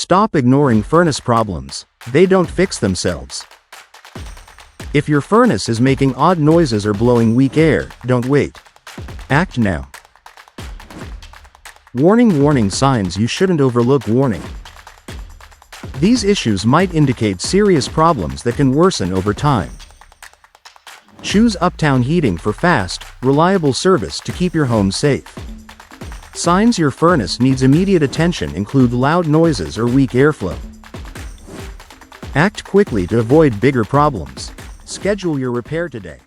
Stop ignoring furnace problems. They don't fix themselves. If your furnace is making odd noises or blowing weak air, don't wait. Act now. Warning signs you shouldn't overlook. Warning. These issues might indicate serious problems that can worsen over time. Choose Uptown Heating for fast, reliable service to keep your home safe. Signs your furnace needs immediate attention include loud noises or weak airflow. Act quickly to avoid bigger problems. Schedule your repair today.